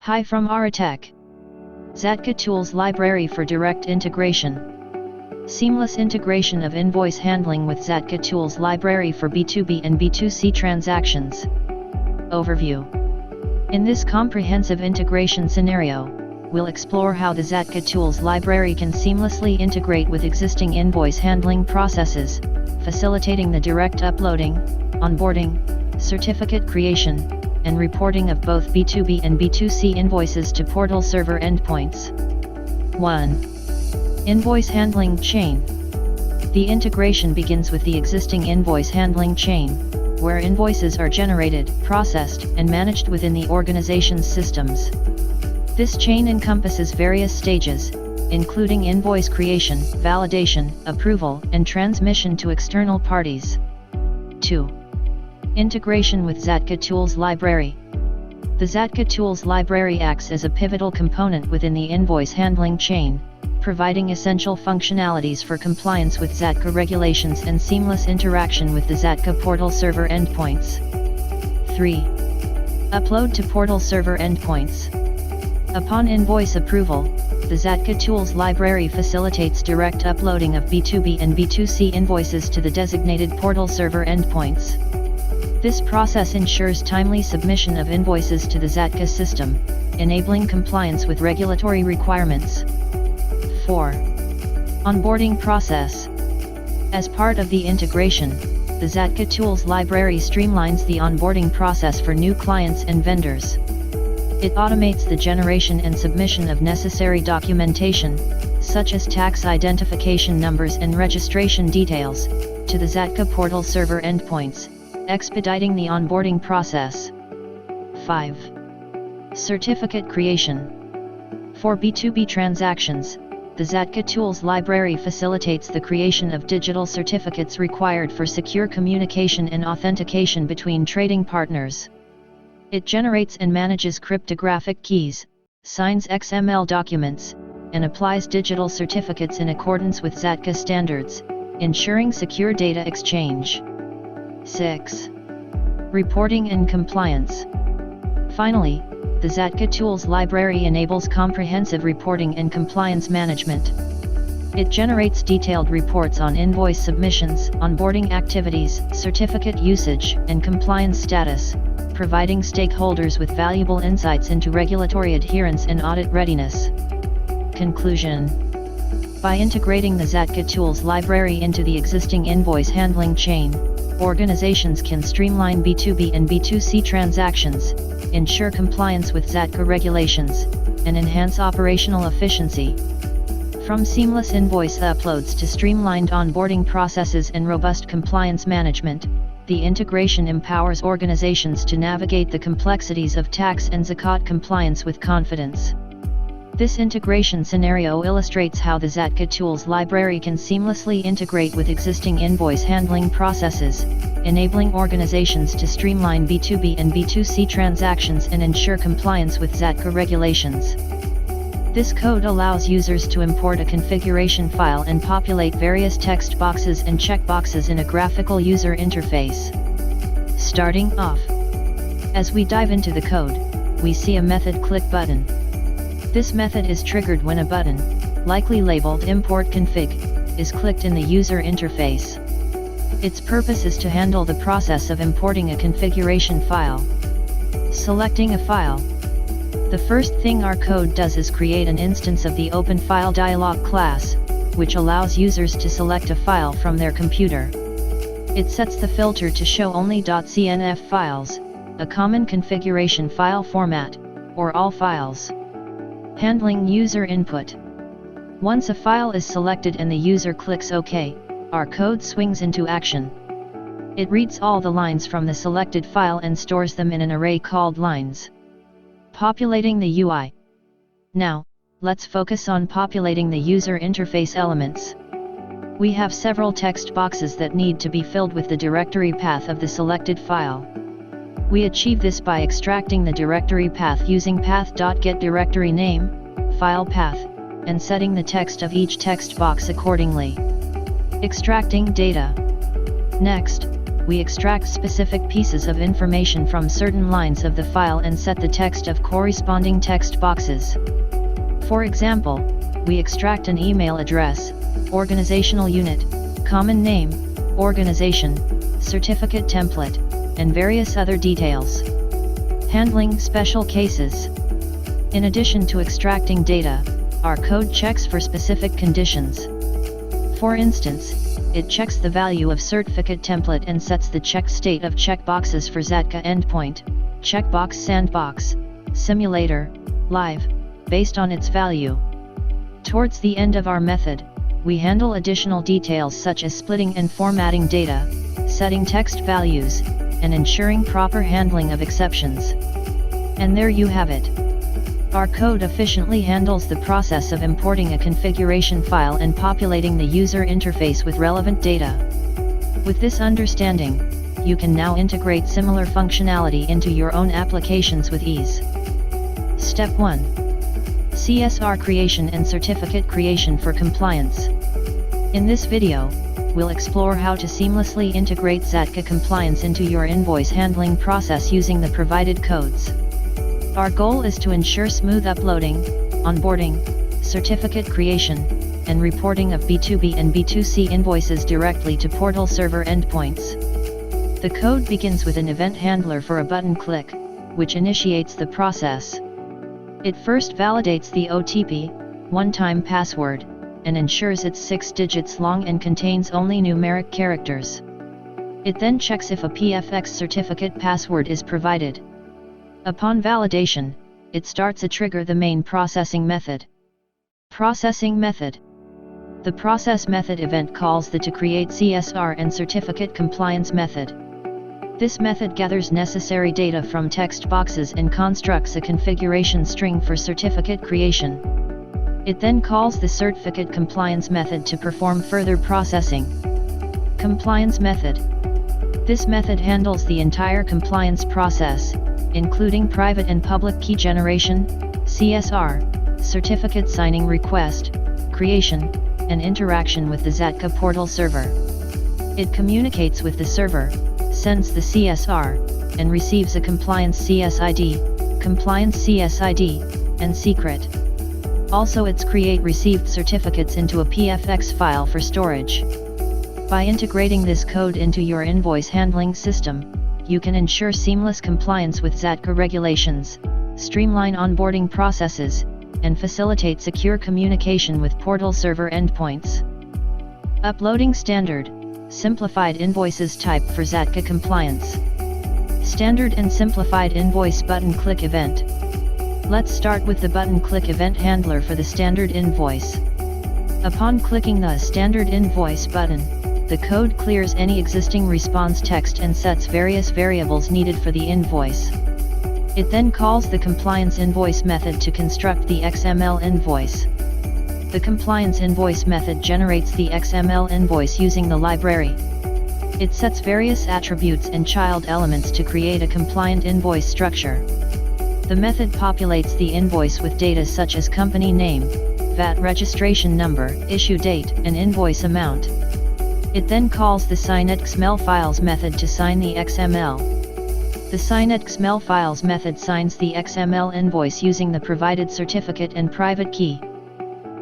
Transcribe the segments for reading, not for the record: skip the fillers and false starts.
Hi from ArraTech. Zatca Tools Library for Direct Integration. Seamless integration of invoice handling with Zatca Tools Library for B2B and B2C transactions. Overview. In this comprehensive integration scenario, we'll explore how the Zatca Tools Library can seamlessly integrate with existing invoice handling processes, facilitating the direct uploading, onboarding, certificate creation, and reporting of both B2B and B2C invoices to portal server endpoints. 1. Invoice handling chain. The integration begins with the existing invoice handling chain, where invoices are generated, processed, and managed within the organization's systems. This chain encompasses various stages, including invoice creation, validation, approval, and transmission to external parties. 2. Integration with Zatca Tools Library. The Zatca Tools Library acts as a pivotal component within the invoice handling chain, providing essential functionalities for compliance with Zatca regulations and seamless interaction with the Zatca portal server endpoints. 3. Upload to portal server endpoints. Upon invoice approval, the Zatca Tools Library facilitates direct uploading of B2B and B2C invoices to the designated portal server endpoints. This process ensures timely submission of invoices to the Zatca system, enabling compliance with regulatory requirements. 4. Onboarding process. As part of the integration, the Zatca Tools Library streamlines the onboarding process for new clients and vendors. It automates the generation and submission of necessary documentation, such as tax identification numbers and registration details, to the Zatca portal server endpoints, expediting the onboarding process. 5. Certificate creation. For B2B transactions, the Zatca Tools Library facilitates the creation of digital certificates required for secure communication and authentication between trading partners. It generates and manages cryptographic keys, signs XML documents, and applies digital certificates in accordance with Zatca standards, ensuring secure data exchange. 6. Reporting and compliance. Finally, the Zatca Tools Library enables comprehensive reporting and compliance management. It generates detailed reports on invoice submissions, onboarding activities, certificate usage, and compliance status, providing stakeholders with valuable insights into regulatory adherence and audit readiness. Conclusion. By integrating the Zatca Tools Library into the existing invoice handling chain, organizations can streamline B2B and B2C transactions, ensure compliance with Zatca regulations, and enhance operational efficiency. From seamless invoice uploads to streamlined onboarding processes and robust compliance management, the integration empowers organizations to navigate the complexities of tax and Zakat compliance with confidence. This integration scenario illustrates how the Zatca Tools Library can seamlessly integrate with existing invoice handling processes, enabling organizations to streamline B2B and B2C transactions and ensure compliance with Zatca regulations. This code allows users to import a configuration file and populate various text boxes and checkboxes in a graphical user interface. Starting off, as we dive into the code, we see a method click button. This method is triggered when a button, likely labeled Import Config, is clicked in the user interface. Its purpose is to handle the process of importing a configuration file. Selecting a file. The first thing our code does is create an instance of the OpenFile dialog class, which allows users to select a file from their computer. It sets the filter to show only .cnf files, a common configuration file format, or all files. Handling user input. Once a file is selected and the user clicks OK, our code swings into action. It reads all the lines from the selected file and stores them in an array called lines. Populating the UI. Now, let's focus on populating the user interface elements. We have several text boxes that need to be filled with the directory path of the selected file. We achieve this by extracting the directory path using path.getDirectoryName, file path, and setting the text of each text box accordingly. Extracting data. Next, we extract specific pieces of information from certain lines of the file and set the text of corresponding text boxes. For example, we extract an email address, organizational unit, common name, organization, certificate template, and various other details. Handling special cases. In addition to extracting data, our code checks for specific conditions. For instance, it checks the value of certificate template and sets the check state of checkboxes for Zatca endpoint, checkbox sandbox, simulator, live, based on its value. Towards the end of our method, we handle additional details such as splitting and formatting data, setting text values, and ensuring proper handling of exceptions. And there you have it. Our code efficiently handles the process of importing a configuration file and populating the user interface with relevant data. With this understanding, you can now integrate similar functionality into your own applications with ease. Step 1. CSR creation and certificate creation for compliance. In this video, we'll explore how to seamlessly integrate Zatca compliance into your invoice handling process using the provided codes. Our goal is to ensure smooth uploading, onboarding, certificate creation, and reporting of B2B and B2C invoices directly to portal server endpoints. The code begins with an event handler for a button click, which initiates the process. It first validates the OTP, one-time password, and ensures it's 6 digits long and contains only numeric characters. It then checks if a PFX certificate password is provided. Upon validation, it starts a trigger the main processing method. Processing method. The process method event calls the to create CSR and certificate compliance method. This method gathers necessary data from text boxes and constructs a configuration string for certificate creation. It then calls the certificate compliance method to perform further processing. Compliance method. This method handles the entire compliance process, including private and public key generation, CSR, certificate signing request, creation, and interaction with the Zatca portal server. It communicates with the server, sends the CSR, and receives a compliance CSID, and secret. Also its create received certificates into a PFX file for storage. By integrating this code into your invoice handling system, you can ensure seamless compliance with Zatca regulations, streamline onboarding processes, and facilitate secure communication with portal server endpoints. Uploading standard, simplified invoices type for Zatca compliance. Standard and simplified invoice button click event. Let's start with the button click event handler for the standard invoice. Upon clicking the standard invoice button, the code clears any existing response text and sets various variables needed for the invoice. It then calls the compliance invoice method to construct the XML invoice. The compliance invoice method generates the XML invoice using the library. It sets various attributes and child elements to create a compliant invoice structure. The method populates the invoice with data such as company name, VAT registration number, issue date, and invoice amount. It then calls the sign.xml files method to sign the XML. The sign.xml files method signs the XML invoice using the provided certificate and private key.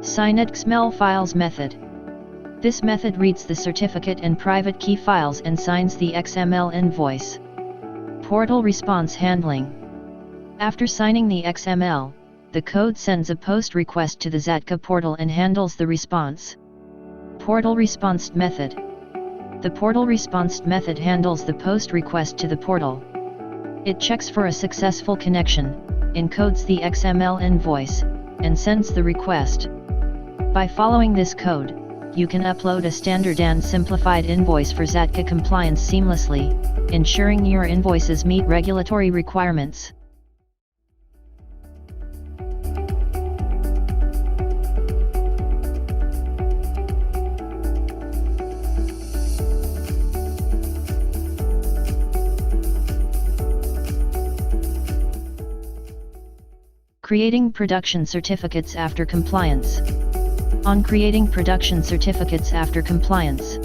Sign.xml files method. This method reads the certificate and private key files and signs the XML invoice. Portal response handling. After signing the XML, the code sends a post request to the Zatca portal and handles the response. Portal response method. The portal response method handles the post request to the portal. It checks for a successful connection, encodes the XML invoice, and sends the request. By following this code, you can upload a standard and simplified invoice for Zatca compliance seamlessly, ensuring your invoices meet regulatory requirements. Creating production certificates after compliance. On creating production certificates after compliance.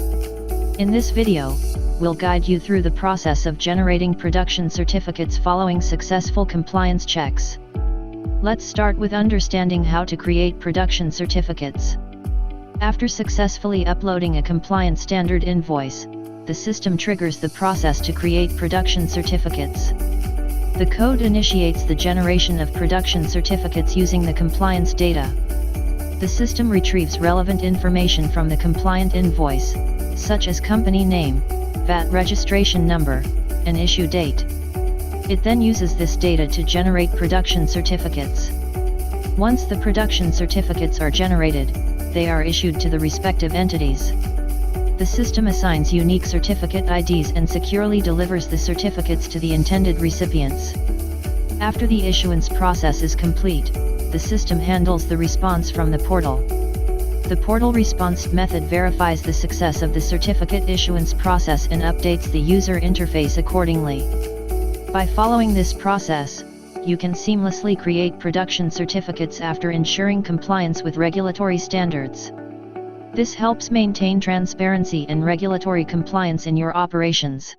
In this video, will guide you through the process of generating production certificates following successful compliance checks. Let's start with understanding how to create production certificates. After successfully uploading a compliant standard invoice, the system triggers the process to create production certificates. The code initiates the generation of production certificates using the compliance data. The system retrieves relevant information from the compliant invoice, such as company name, VAT registration number, and issue date. It then uses this data to generate production certificates. Once the production certificates are generated, they are issued to the respective entities. The system assigns unique certificate IDs and securely delivers the certificates to the intended recipients. After the issuance process is complete, the system handles the response from the portal. The portal response method verifies the success of the certificate issuance process and updates the user interface accordingly. By following this process, you can seamlessly create production certificates after ensuring compliance with regulatory standards. This helps maintain transparency and regulatory compliance in your operations.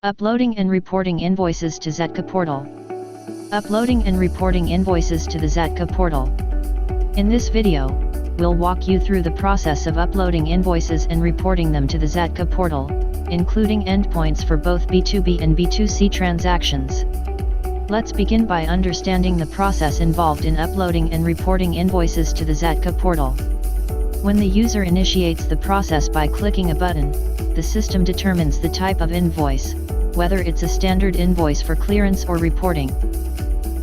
Uploading and reporting invoices to Zatca portal. Uploading and reporting invoices to the Zatca portal. In this video, we'll walk you through the process of uploading invoices and reporting them to the Zatca portal, including endpoints for both B2B and B2C transactions. Let's begin by understanding the process involved in uploading and reporting invoices to the Zatca portal. When the user initiates the process by clicking a button, the system determines the type of invoice, whether it's a standard invoice for clearance or reporting.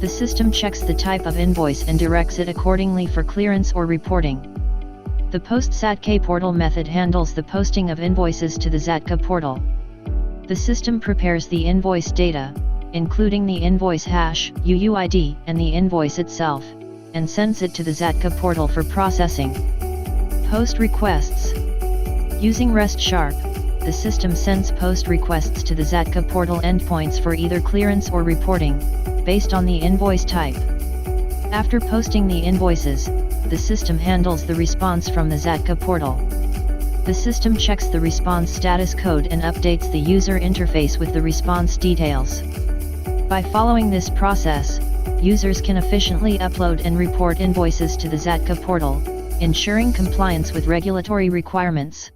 The system checks the type of invoice and directs it accordingly for clearance or reporting. The post-Zatca portal method handles the posting of invoices to the Zatca portal. The system prepares the invoice data, including the invoice hash, UUID, and the invoice itself, and sends it to the Zatca portal for processing. Post requests. Using REST Sharp, the system sends post requests to the Zatca portal endpoints for either clearance or reporting, based on the invoice type. After posting the invoices, the system handles the response from the Zatca portal. The system checks the response status code and updates the user interface with the response details. By following this process, users can efficiently upload and report invoices to the Zatca portal, ensuring compliance with regulatory requirements.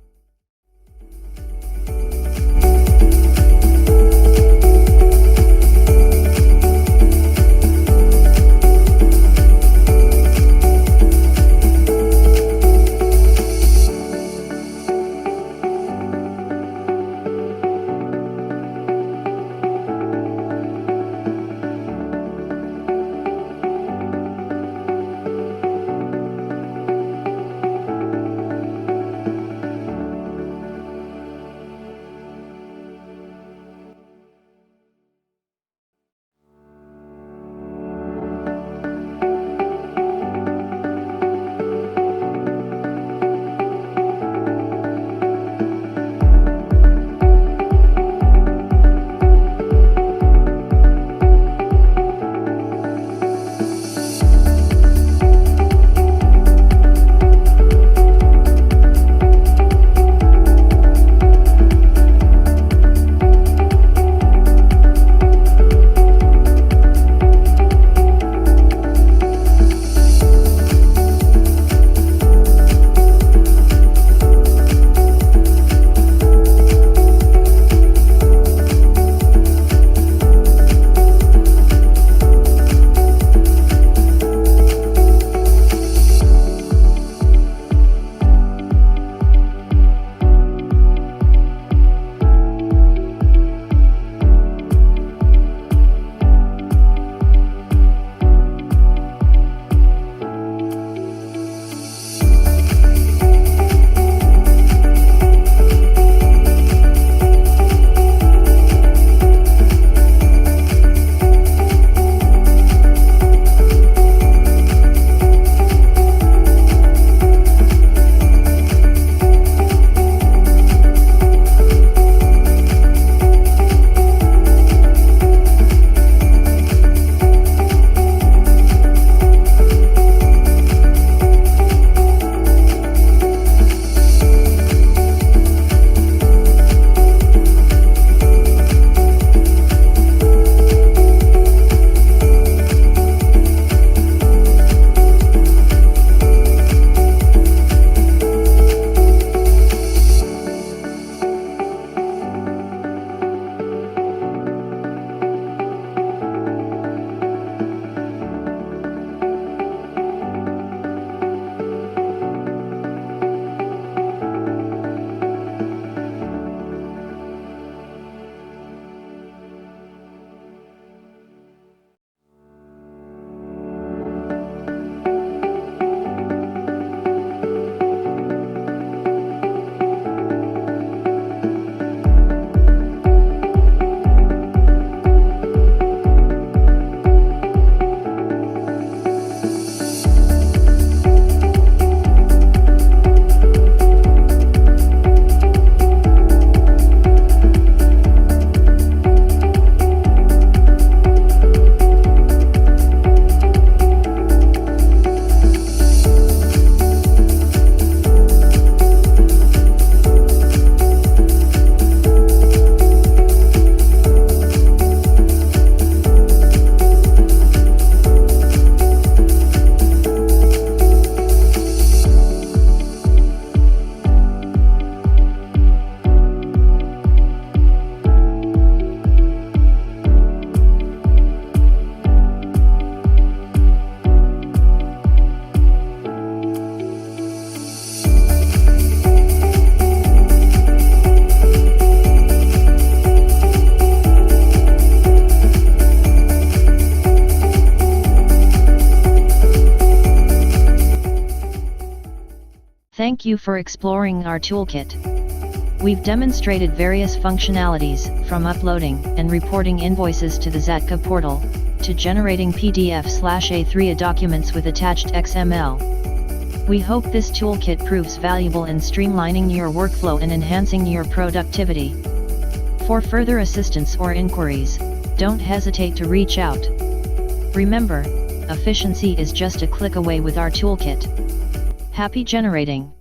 Thank you for exploring our toolkit. We've demonstrated various functionalities, from uploading and reporting invoices to the Zatca portal, to generating PDF/A3 documents with attached XML. We hope this toolkit proves valuable in streamlining your workflow and enhancing your productivity. For further assistance or inquiries, don't hesitate to reach out. Remember, efficiency is just a click away with our toolkit. Happy generating!